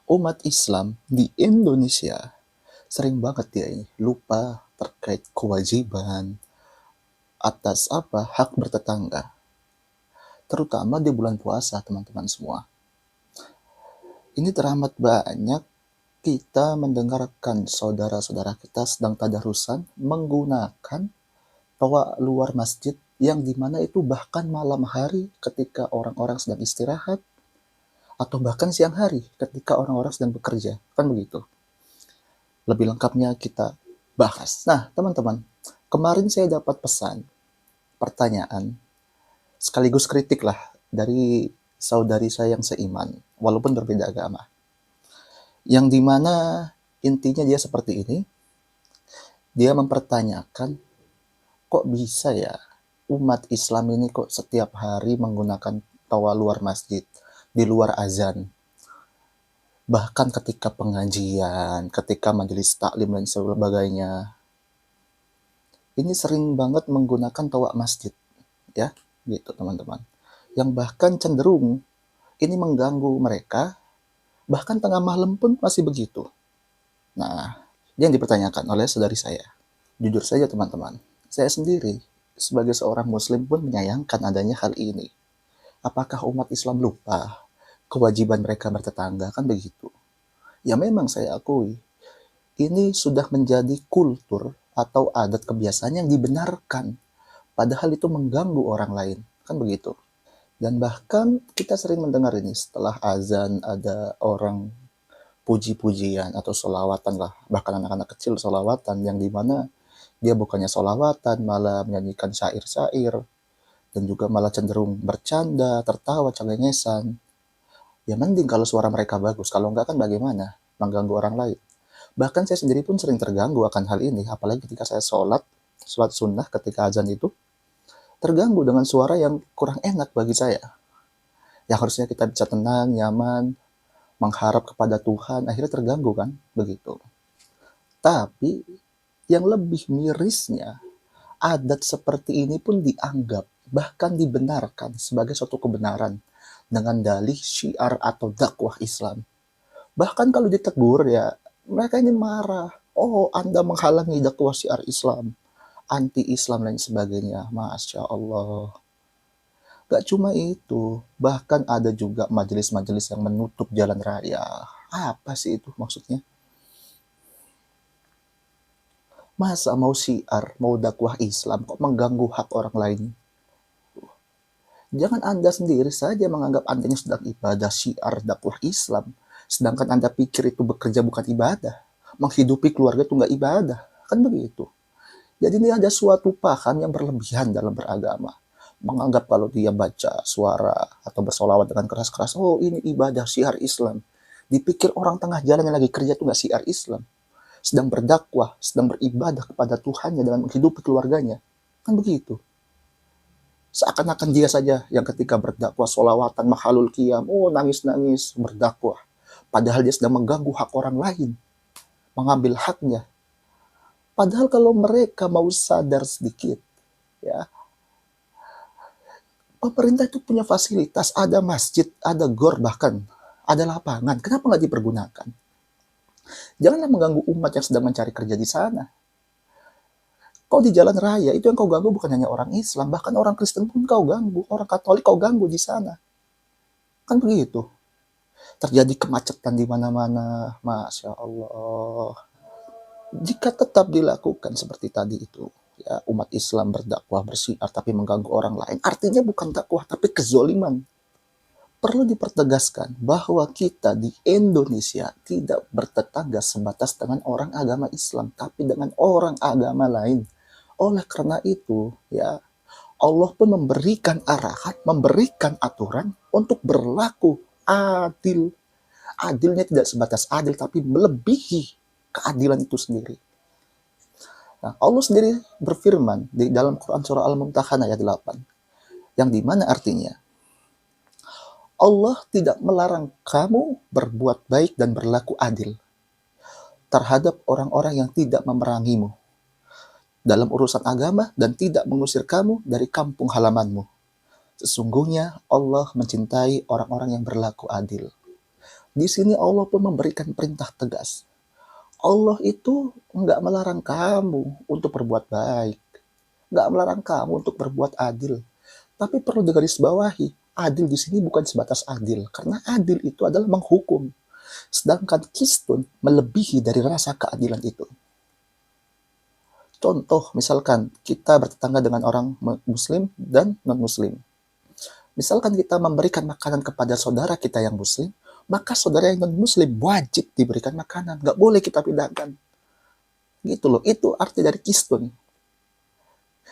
Umat Islam di Indonesia sering banget ya ini lupa terkait kewajiban atas hak bertetangga, terutama di bulan puasa teman-teman semua. Ini teramat banyak kita mendengarkan saudara-saudara kita sedang tadarusan menggunakan toa luar masjid yang dimana itu bahkan malam hari ketika orang-orang sedang istirahat atau bahkan siang hari ketika orang-orang sedang bekerja, kan begitu. Lebih lengkapnya kita bahas. Nah, teman-teman, kemarin saya dapat pesan, pertanyaan, sekaligus kritik lah dari saudari saya yang seiman, walaupun berbeda agama. Yang dimana intinya dia seperti ini, dia mempertanyakan, kok bisa ya umat Islam ini kok setiap hari menggunakan toa luar masjid, di luar azan, bahkan ketika pengajian, ketika majelis taklim dan sebagainya, ini sering banget menggunakan toa masjid, ya, gitu teman-teman. Yang bahkan cenderung ini mengganggu mereka, bahkan tengah malam pun masih begitu. Nah, yang dipertanyakan oleh saudari saya. Jujur saja teman-teman, saya sendiri sebagai seorang muslim pun menyayangkan adanya hal ini. Apakah umat Islam lupa kewajiban mereka bertetangga, kan begitu. Ya memang saya akui, ini sudah menjadi kultur atau adat kebiasaan yang dibenarkan, padahal itu mengganggu orang lain, kan begitu. Dan bahkan kita sering mendengar ini setelah azan ada orang puji-pujian atau solawatan lah, bahkan anak-anak kecil solawatan yang dimana dia bukannya solawatan malah menyanyikan syair-syair dan juga malah cenderung bercanda, tertawa, cengengesan. Ya mending kalau suara mereka bagus, kalau enggak kan bagaimana mengganggu orang lain. Bahkan saya sendiri pun sering terganggu akan hal ini, apalagi ketika saya sholat sunnah ketika azan itu, terganggu dengan suara yang kurang enak bagi saya. Yang harusnya kita bisa tenang, nyaman, mengharap kepada Tuhan, akhirnya terganggu kan, begitu. Tapi yang lebih mirisnya, adat seperti ini pun dianggap, bahkan dibenarkan sebagai suatu kebenaran dengan dalih syiar atau dakwah Islam. Bahkan kalau ditegur ya, mereka ini marah. Oh, Anda menghalangi dakwah syiar Islam, anti-Islam dan sebagainya. Masya Allah. Gak cuma itu, bahkan ada juga majelis-majelis yang menutup jalan raya. Apa sih itu maksudnya? Masa mau syiar, mau dakwah Islam, kok mengganggu hak orang lain? Jangan Anda sendiri saja menganggap Anda yang sedang ibadah syiar dakwah Islam, sedangkan Anda pikir itu bekerja bukan ibadah. Menghidupi keluarga itu nggak ibadah. Kan begitu. Jadi ini ada suatu paham yang berlebihan dalam beragama. Menganggap kalau dia baca suara atau bersolawat dengan keras-keras, oh ini ibadah syiar Islam. Dipikir orang tengah jalan yang lagi kerja itu nggak syiar Islam. Sedang berdakwah, sedang beribadah kepada Tuhannya dengan menghidupi keluarganya. Kan begitu. Seakan-akan dia saja yang ketika berdakwah solawatan, mahalul qiyam, oh nangis-nangis berdakwah. Padahal dia sedang mengganggu hak orang lain, mengambil haknya. Padahal kalau mereka mau sadar sedikit, ya, pemerintah itu punya fasilitas, ada masjid, ada gor bahkan, ada lapangan. Kenapa nggak dipergunakan? Janganlah mengganggu umat yang sedang mencari kerja di sana. Kau di jalan raya, itu yang kau ganggu bukan hanya orang Islam, bahkan orang Kristen pun kau ganggu, orang Katolik kau ganggu di sana. Kan begitu. Terjadi kemacetan di mana-mana, Masya Allah. Jika tetap dilakukan seperti tadi itu, ya umat Islam berdakwah bersiar tapi mengganggu orang lain, artinya bukan dakwah tapi kezoliman. Perlu dipertegaskan bahwa kita di Indonesia tidak bertetangga sebatas dengan orang agama Islam, tapi dengan orang agama lain. Oleh karena itu, ya Allah pun memberikan arahan, memberikan aturan untuk berlaku adil. Adilnya tidak sebatas adil, tapi melebihi keadilan itu sendiri. Nah, Allah sendiri berfirman di dalam Quran surah Al-Mumtahanah ayat 8, yang dimana artinya, Allah tidak melarang kamu berbuat baik dan berlaku adil terhadap orang-orang yang tidak memerangimu dalam urusan agama dan tidak mengusir kamu dari kampung halamanmu. Sesungguhnya Allah mencintai orang-orang yang berlaku adil. Di sini Allah pun memberikan perintah tegas. Allah itu nggak melarang kamu untuk berbuat baik, nggak melarang kamu untuk berbuat adil. Tapi perlu digarisbawahi, adil di sini bukan sebatas adil, karena adil itu adalah menghukum. Sedangkan Kristen melebihi dari rasa keadilan itu. Contoh, misalkan kita bertetangga dengan orang Muslim dan non-Muslim. Misalkan kita memberikan makanan kepada saudara kita yang Muslim, maka saudara yang non-Muslim wajib diberikan makanan. Nggak boleh kita pindahkan. Gitu loh, itu arti dari Kristen.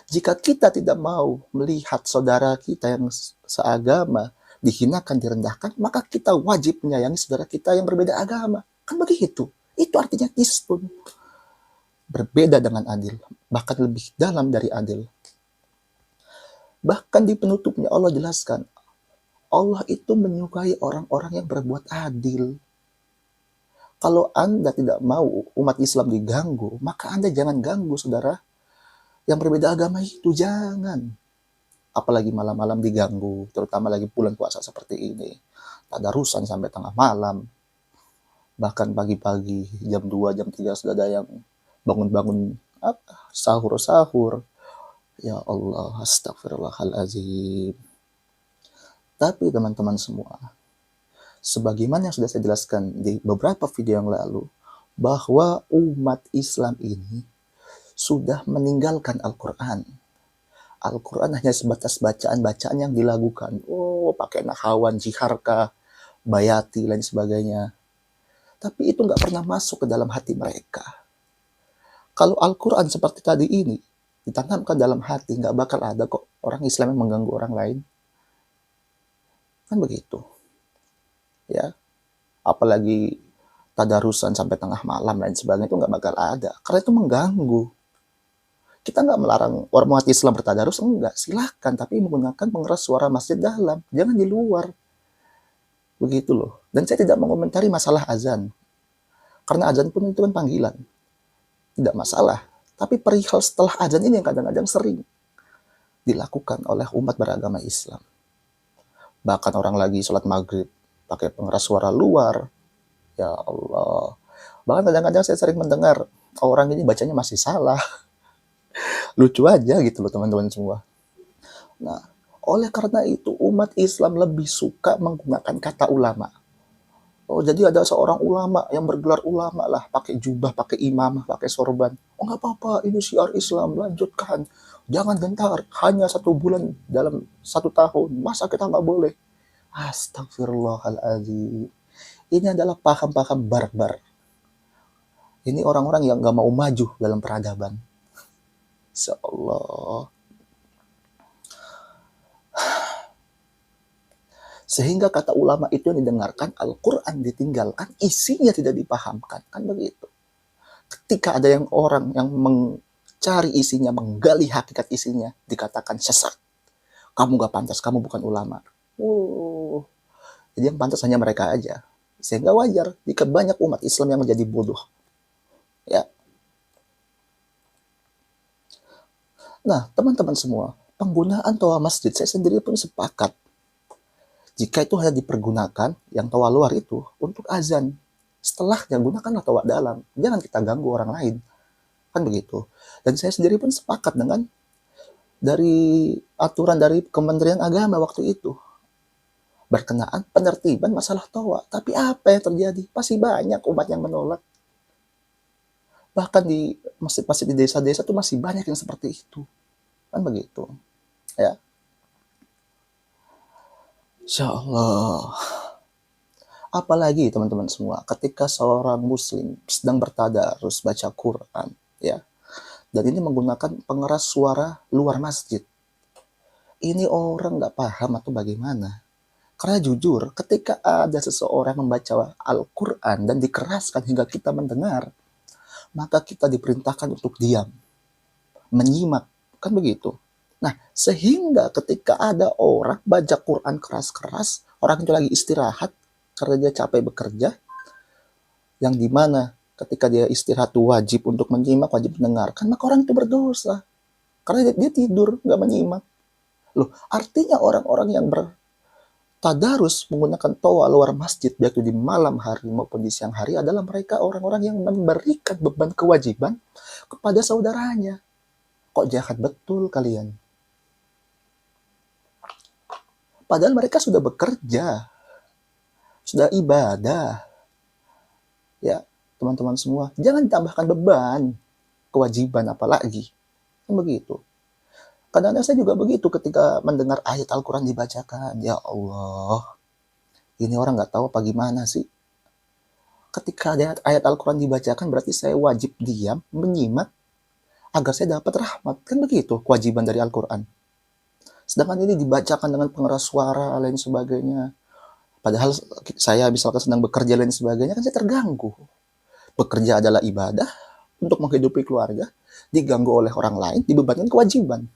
Jika kita tidak mau melihat saudara kita yang seagama dihinakan, direndahkan, maka kita wajib menyayangi saudara kita yang berbeda agama. Kan begitu. Itu artinya Kristen. Berbeda dengan adil, bahkan lebih dalam dari adil. Bahkan di penutupnya Allah jelaskan, Allah itu menyukai orang-orang yang berbuat adil. Kalau Anda tidak mau umat Islam diganggu, maka Anda jangan ganggu saudara yang berbeda agama itu, jangan. Apalagi malam-malam diganggu, terutama lagi bulan puasa seperti ini. Tadarusan sampai tengah malam, bahkan pagi-pagi jam 2, jam 3 sudah ada yang bangun-bangun sahur-sahur. Ya Allah, astagfirullahaladzim. Tapi teman-teman semua, sebagaimana yang sudah saya jelaskan di beberapa video yang lalu, bahwa umat Islam ini sudah meninggalkan Al-Quran. Al-Quran hanya sebatas bacaan-bacaan yang dilakukan. Oh, pakai nahawan, jiharka, bayati, lain sebagainya. Tapi itu nggak pernah masuk ke dalam hati mereka. Kalau Al-Quran seperti tadi ini, ditanamkan dalam hati, nggak bakal ada kok orang Islam yang mengganggu orang lain. Kan begitu. Ya, apalagi tadarusan sampai tengah malam lain sebagainya, itu nggak bakal ada. Karena itu mengganggu. Kita nggak melarang orang umat Islam bertadarus, enggak. Silahkan, tapi menggunakan pengeras suara masjid dalam. Jangan di luar. Begitu loh. Dan saya tidak mengomentari masalah azan. Karena azan pun itu kan panggilan. Tidak masalah. Tapi perihal setelah azan ini yang kadang-kadang sering dilakukan oleh umat beragama Islam. Bahkan orang lagi sholat maghrib pakai pengeras suara luar. Ya Allah. Bahkan kadang-kadang saya sering mendengar orang ini bacanya masih salah. Lucu aja gitu loh teman-teman semua. Nah, oleh karena itu umat Islam lebih suka menggunakan kata ulama. Oh, jadi ada seorang ulama yang bergelar ulama lah, pakai jubah, pakai imamah, pakai sorban. Oh, nggak apa-apa, ini syiar Islam, lanjutkan. Jangan gentar, hanya 1 bulan dalam 1 tahun. Masa kita nggak boleh? Astagfirullahaladzim. Ini adalah paham-paham barbar. Ini orang-orang yang nggak mau maju dalam peradaban. Insya Allah. Sehingga kata ulama itu yang didengarkan, Al-Quran ditinggalkan, isinya tidak dipahamkan. Kan begitu. Ketika ada yang orang yang mencari isinya, menggali hakikat isinya, dikatakan sesat. Kamu gak pantas, kamu bukan ulama. Oh, jadi yang pantas hanya mereka aja. Sehingga wajar jika banyak umat Islam yang menjadi bodoh. Ya. Nah, teman-teman semua, penggunaan toa masjid, saya sendiri pun sepakat. Jika itu hanya dipergunakan, yang toa luar itu, untuk azan. Setelahnya, gunakanlah toa dalam. Jangan kita ganggu orang lain. Kan begitu. Dan saya sendiri pun sepakat dengan dari aturan dari Kementerian Agama waktu itu. Berkenaan penertiban masalah toa. Tapi apa yang terjadi? Pasti banyak umat yang menolak. Bahkan di masjid-masjid di desa-desa itu masih banyak yang seperti itu. Kan begitu. Ya. Insya Allah. Apalagi teman-teman semua, ketika seorang muslim sedang bertadarus baca Quran, ya, dan ini menggunakan pengeras suara luar masjid, ini orang nggak paham atau bagaimana? Karena jujur, ketika ada seseorang membaca Al-Quran dan dikeraskan hingga kita mendengar, maka kita diperintahkan untuk diam, menyimak, kan begitu. Nah, sehingga ketika ada orang baca Quran keras-keras, orang itu lagi istirahat karena dia capek bekerja, yang dimana ketika dia istirahat itu wajib untuk menyimak, wajib mendengarkan, maka orang itu berdosa. Karena dia tidur, nggak menyimak. Loh, artinya orang-orang yang Tadarus menggunakan toa luar masjid, baik itu di malam hari maupun di siang hari, adalah mereka orang-orang yang memberikan beban kewajiban kepada saudaranya. Kok jahat betul kalian? Padahal mereka sudah bekerja, sudah ibadah. Ya, teman-teman semua, jangan ditambahkan beban kewajiban apalagi. Kan begitu. Kadang-kadang saya juga begitu ketika mendengar ayat Al-Quran dibacakan. Ya Allah, ini orang nggak tahu apa gimana sih. Ketika ayat Al-Quran dibacakan berarti saya wajib diam, menyimak, agar saya dapat rahmat. Kan begitu kewajiban dari Al-Quran. Sedangkan ini dibacakan dengan pengeras suara, lain sebagainya. Padahal saya misalkan sedang bekerja, lain sebagainya, kan saya terganggu. Bekerja adalah ibadah, untuk menghidupi keluarga, diganggu oleh orang lain, dibebankan kewajiban.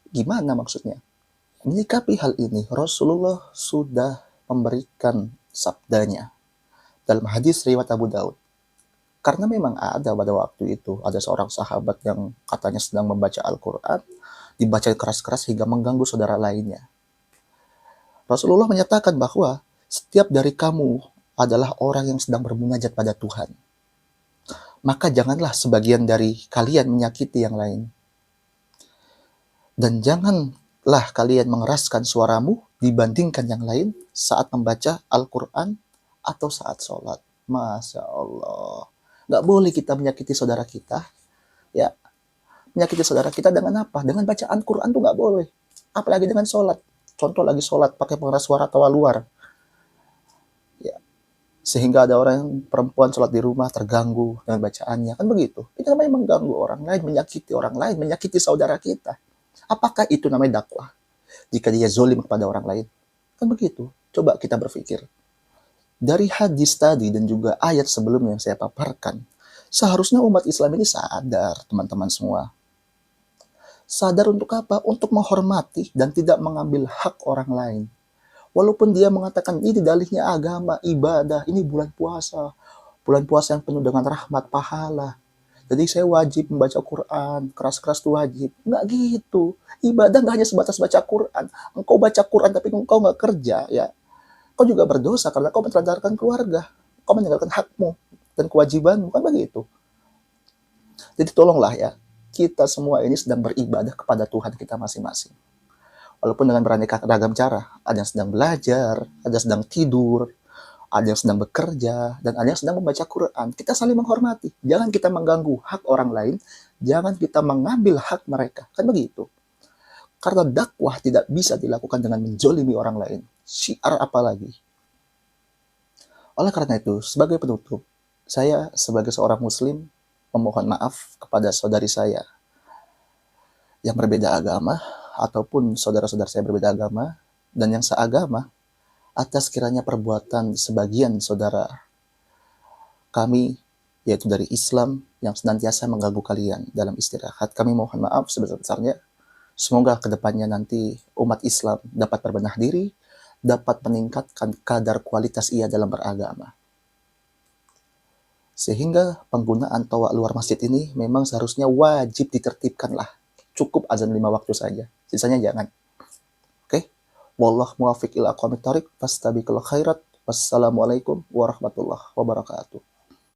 Gimana maksudnya? Menyikapi hal ini, Rasulullah sudah memberikan sabdanya dalam hadis riwayat Abu Daud. Karena memang ada pada waktu itu, ada seorang sahabat yang katanya sedang membaca Al-Quran, dibaca keras-keras hingga mengganggu saudara lainnya. Rasulullah menyatakan bahwa setiap dari kamu adalah orang yang sedang bermunajat pada Tuhan. Maka janganlah sebagian dari kalian menyakiti yang lain. Dan janganlah kalian mengeraskan suaramu dibandingkan yang lain saat membaca Al-Quran atau saat sholat. Masya Allah. Nggak boleh kita menyakiti saudara kita. Ya, menyakiti saudara kita dengan apa? Dengan bacaan Quran tuh nggak boleh. Apalagi dengan sholat. Contoh lagi sholat pakai pengeras suara tawa luar. Ya, sehingga ada orang yang perempuan sholat di rumah terganggu dengan bacaannya. Kan begitu. Itu namanya mengganggu orang lain, menyakiti orang lain, menyakiti saudara kita. Apakah itu namanya dakwah? Jika dia zolim kepada orang lain. Kan begitu. Coba kita berpikir. Dari hadis tadi dan juga ayat sebelumnya yang saya paparkan, seharusnya umat Islam ini sadar, teman-teman semua. Sadar untuk apa? Untuk menghormati dan tidak mengambil hak orang lain. Walaupun dia mengatakan ini dalihnya agama, ibadah, ini bulan puasa. Bulan puasa yang penuh dengan rahmat, pahala. Jadi saya wajib membaca Quran, keras-keras itu wajib. Nggak gitu. Ibadah nggak hanya sebatas baca Quran. Engkau baca Quran tapi engkau nggak kerja, ya. Kau juga berdosa karena kau menelantarkan keluarga. Kau meninggalkan hakmu dan kewajibanmu, kan begitu. Jadi tolonglah ya, kita semua ini sedang beribadah kepada Tuhan kita masing-masing. Walaupun dengan beraneka ragam cara. Ada yang sedang belajar, ada yang sedang tidur, ada yang sedang bekerja, dan ada yang sedang membaca Quran. Kita saling menghormati. Jangan kita mengganggu hak orang lain, jangan kita mengambil hak mereka. Kan begitu. Karena dakwah tidak bisa dilakukan dengan menjolimi orang lain. Syiar apalagi. Oleh karena itu, sebagai penutup, saya sebagai seorang muslim memohon maaf kepada saudari saya yang berbeda agama, ataupun saudara-saudara saya berbeda agama, dan yang seagama, atas kiranya perbuatan sebagian saudara kami, yaitu dari Islam, yang senantiasa mengganggu kalian dalam istirahat. Kami mohon maaf sebesar-besarnya. Semoga kedepannya nanti umat Islam dapat berbenah diri, dapat meningkatkan kadar kualitas ia dalam beragama. Sehingga penggunaan toa luar masjid ini memang seharusnya wajib ditertibkan lah. Cukup azan 5 waktu saja. Sisanya jangan. Oke? Wallah muwafiq ila aqwamit thoriq, fastabiqul khairat. Wassalamualaikum warahmatullahi wabarakatuh.